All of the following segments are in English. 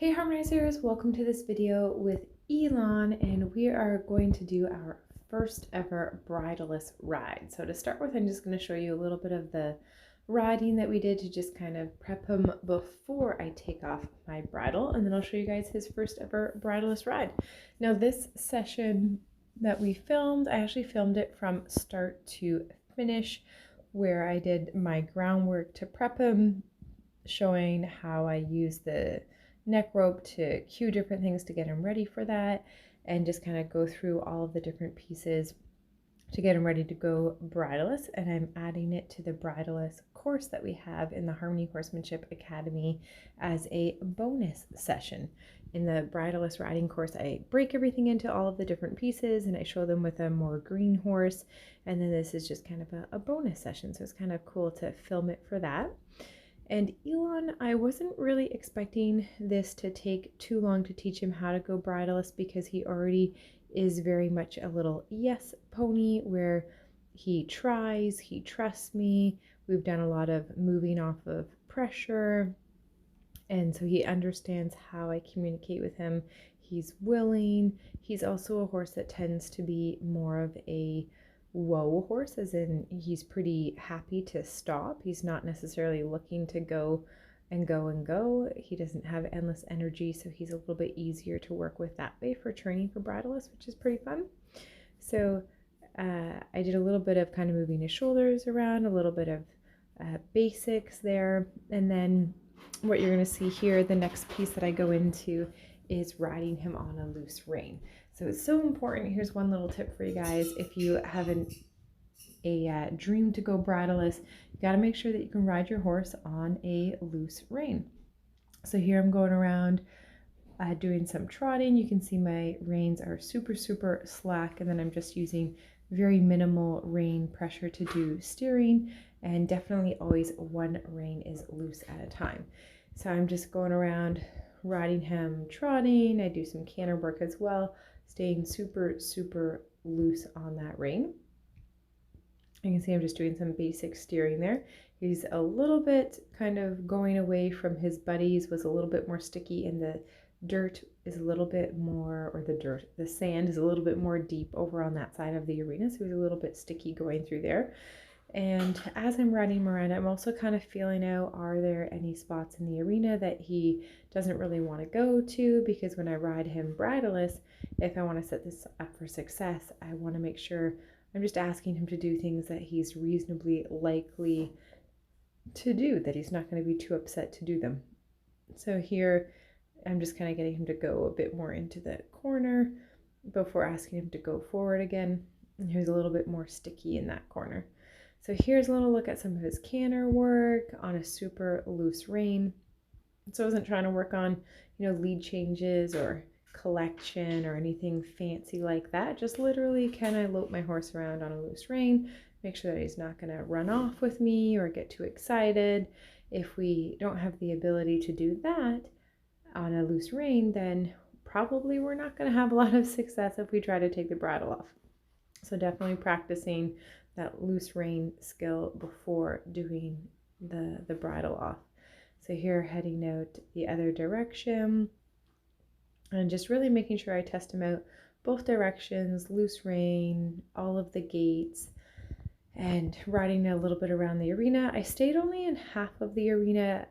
Hey Harmonizers, welcome to this video with Elon, and we are going to do our first ever bridleless ride. So to start with, I'm just going to show you a little bit of the riding that we did to just kind of prep him before I take off my bridle, and then I'll show you guys his first ever bridleless ride. Now this session that we filmed, I actually filmed it from start to finish, where I did my groundwork to prep him, showing how I use the neck rope to cue different things to get him ready for that, and just kind of go through all of the different pieces to get him ready to go bridleless. And I'm adding it to the bridleless course that we have in the Harmony Horsemanship Academy as a bonus session. In the bridleless riding course, I break everything into all of the different pieces and I show them with a more green horse, and then this is just kind of a bonus session, so it's kind of cool to film it for that. And Elon, I wasn't really expecting this to take too long to teach him how to go bridleless, because he already is very much a little yes pony, where he tries, he trusts me. We've done a lot of moving off of pressure, and so he understands how I communicate with him. He's willing. He's also a horse that tends to be more of a whoa horse, as in he's pretty happy to stop. He's not necessarily looking to go and go and go. He doesn't have endless energy, so he's a little bit easier to work with that way for training for bridleless, which is pretty fun. So I did a little bit of kind of moving his shoulders around, a little bit of basics there, and then what you're going to see here, the next piece that I go into is riding him on a loose rein. So it's so important. Here's one little tip for you guys. If you have a dream to go bridleless, you got to make sure that you can ride your horse on a loose rein. So here I'm going around doing some trotting. You can see my reins are super slack, and then I'm just using very minimal rein pressure to do steering, and definitely always one rein is loose at a time. So I'm just going around riding him trotting. I do some canter work as well, staying super loose on that rein. You can see I'm just doing some basic steering there. He's a little bit kind of going away from his buddies, was a little bit more sticky, and the dirt is a little bit more, or the sand is a little bit more deep over on that side of the arena, so he's a little bit sticky going through there. And as I'm riding him around, I'm also kind of feeling out, are there any spots in the arena that he doesn't really want to go to? Because when I ride him bridleless, if I want to set this up for success, I want to make sure I'm just asking him to do things that he's reasonably likely to do, that he's not going to be too upset to do them. So here I'm just kind of getting him to go a bit more into the corner before asking him to go forward again. And here's a little bit more sticky in that corner. So here's a little look at some of his canter work on a super loose rein. So I wasn't trying to work on, lead changes or collection or anything fancy like that. Just literally, can I lope my horse around on a loose rein, make sure that he's not going to run off with me or get too excited. If we don't have the ability to do that on a loose rein, then probably we're not going to have a lot of success if we try to take the bridle off. So definitely practicing that loose rein skill before doing the bridle off. So here, heading out the other direction and just really making sure I test him out both directions, loose rein, all of the gaits, and riding a little bit around the arena. I stayed only in half of the arena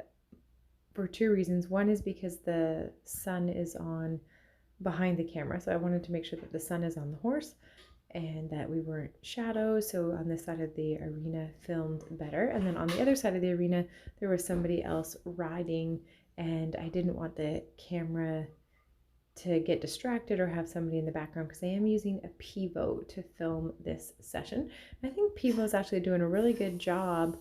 for two reasons. One is because the sun is on behind the camera, so I wanted to make sure that the sun is on the horse and that we weren't shadows, so on this side of the arena filmed better. And then on the other side of the arena there was somebody else riding, and I didn't want the camera to get distracted or have somebody in the background, because I am using a pivot to film this session. I think pivot is actually doing a really good job.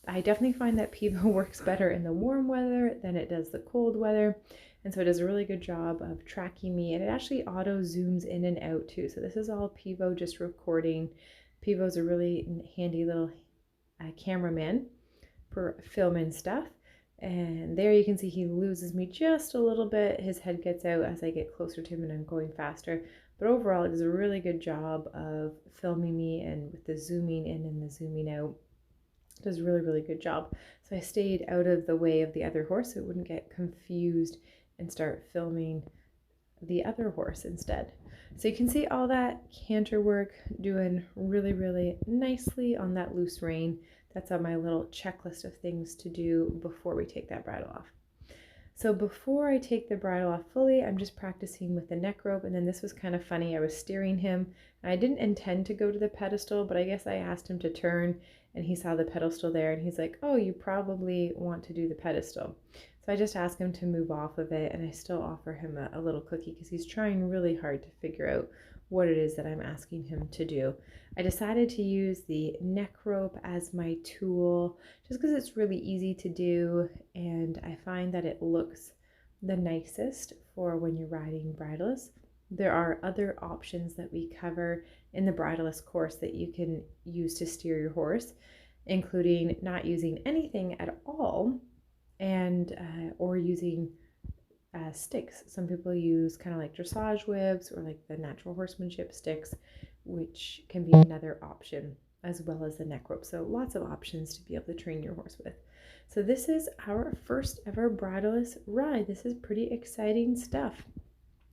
I definitely find that pivot works better in the warm weather than it does the cold weather. And so it does a really good job of tracking me, and it actually auto zooms in and out too. So this is all Pivo just recording. Pivo's a really handy little cameraman for filming stuff. And there you can see he loses me just a little bit. His head gets out as I get closer to him and I'm going faster. But overall, it does a really good job of filming me, and with the zooming in and the zooming out, it does a really good job. So I stayed out of the way of the other horse so it wouldn't get confused and start filming the other horse instead. So you can see all that canter work doing really, really nicely on that loose rein. That's on my little checklist of things to do before we take that bridle off. So before I take the bridle off fully, I'm just practicing with the neck rope. And then this was kind of funny. I was steering him. And I didn't intend to go to the pedestal, but I guess I asked him to turn and he saw the pedestal there and he's like, oh, you probably want to do the pedestal. So I just asked him to move off of it, and I still offer him a little cookie because he's trying really hard to figure out what it is that I'm asking him to do. I decided to use the neck rope as my tool just because it's really easy to do, and I find that it looks the nicest for when you're riding bridleless. There are other options that we cover in the bridleless course that you can use to steer your horse, including not using anything at all and or using sticks. Some people use kind of like dressage whips or like the natural horsemanship sticks, which can be another option, as well as the neck rope. So lots of options to be able to train your horse with. So this is our first ever bridleless ride. This is pretty exciting stuff.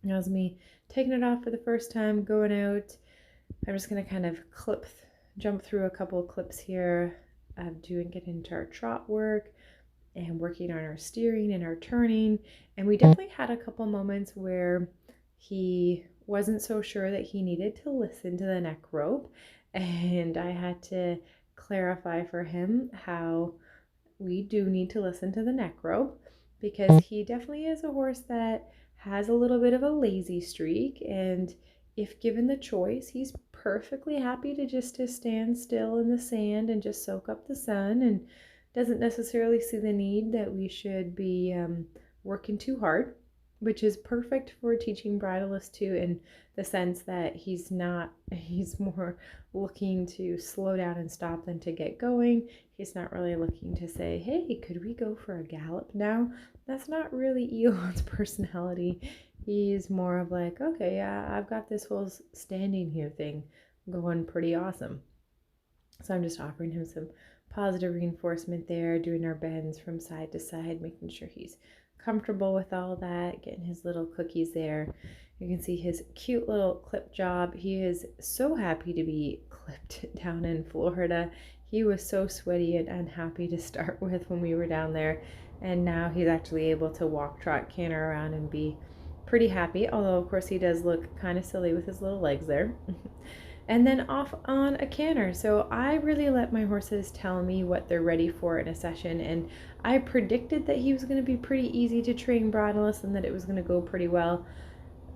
That was me taking it off for the first time, going out. I'm just going to kind of jump through a couple of clips here of getting into our trot work and working on our steering and our turning. And we definitely had a couple moments where he wasn't so sure that he needed to listen to the neck rope, and I had to clarify for him how we do need to listen to the neck rope, because he definitely is a horse that has a little bit of a lazy streak, and if given the choice, he's perfectly happy to stand still in the sand and just soak up the sun, and doesn't necessarily see the need that we should be working too hard, which is perfect for teaching bridleless too, in the sense that he's more looking to slow down and stop than to get going. He's not really looking to say, hey, could we go for a gallop now? That's not really Elon's personality. He's more of like, okay, yeah, I've got this whole standing here thing going pretty awesome. So I'm just offering him some positive reinforcement there, doing our bends from side to side, making sure he's comfortable with all that, getting his little cookies there. You can see his cute little clip job. He is so happy to be clipped down in Florida. He was so sweaty and unhappy to start with when we were down there, and now he's actually able to walk, trot, canter around and be pretty happy, although of course he does look kind of silly with his little legs there. And then off on a canter. So I really let my horses tell me what they're ready for in a session, and I predicted that he was going to be pretty easy to train bridleless and that it was going to go pretty well,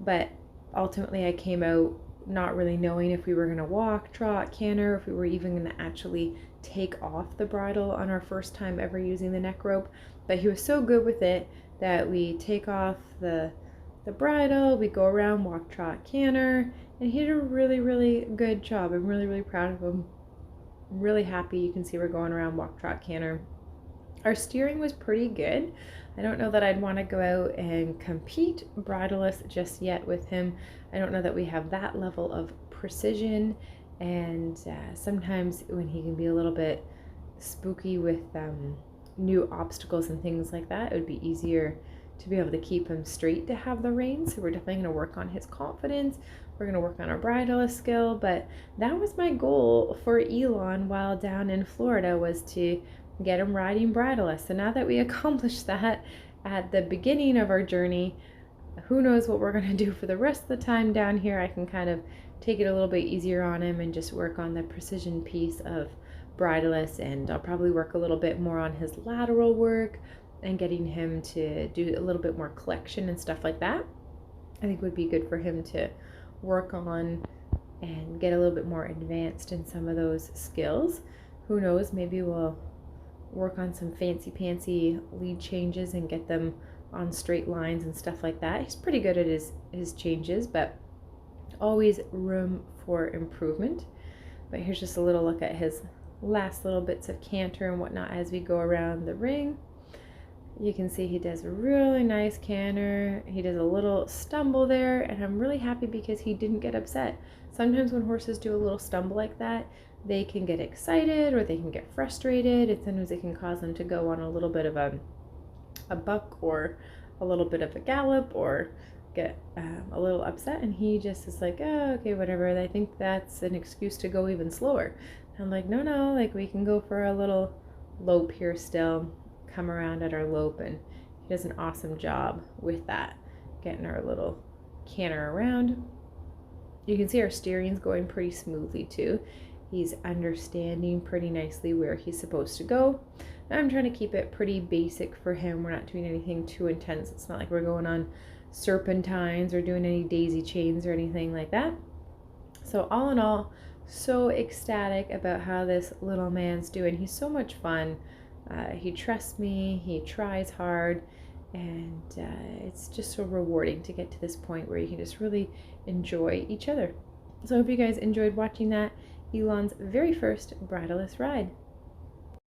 but ultimately I came out not really knowing if we were going to walk, trot, canter, if we were even going to actually take off the bridle on our first time ever using the neck rope. But he was so good with it that we take off the bridle, we go around, walk, trot, canter, and he did a really, really good job. I'm really, really proud of him. I'm really happy. You can see we're going around, walk, trot, canter. Our steering was pretty good. I don't know that I'd want to go out and compete bridleless just yet with him. I don't know that we have that level of precision, and sometimes when he can be a little bit spooky with new obstacles and things like that, it would be easier to be able to keep him straight to have the reins. So we're definitely going to work on his confidence. We're going to work on our bridleless skill, but that was my goal for Elon while down in Florida, was to get him riding bridleless. So now that we accomplished that at the beginning of our journey, who knows what we're going to do for the rest of the time down here. I can kind of take it a little bit easier on him and just work on the precision piece of bridleless, and I'll probably work a little bit more on his lateral work and getting him to do a little bit more collection and stuff like that. I think would be good for him to work on and get a little bit more advanced in some of those skills. Who knows, maybe we'll work on some fancy lead changes and get them on straight lines and stuff like that. He's pretty good at his changes, but always room for improvement. But here's just a little look at his last little bits of canter and whatnot as we go around the ring. You can see he does a really nice canter. He does a little stumble there, and I'm really happy because he didn't get upset. Sometimes when horses do a little stumble like that, they can get excited or they can get frustrated, and sometimes it can cause them to go on a little bit of a buck or a little bit of a gallop or get a little upset, and he just is like, oh, okay, whatever. I think that's an excuse to go even slower. I'm like, no, like we can go for a little lope here still, come around at our lope, and he does an awesome job with that, getting our little canter around. You can see our steering's going pretty smoothly too. He's understanding pretty nicely where he's supposed to go. I'm trying to keep it pretty basic for him. We're not doing anything too intense. It's not like we're going on serpentines or doing any daisy chains or anything like that. So all in all, so ecstatic about how this little man's doing. He's so much fun. He trusts me, he tries hard, and it's just so rewarding to get to this point where you can just really enjoy each other. So I hope you guys enjoyed watching that, Elon's very first bridleless ride.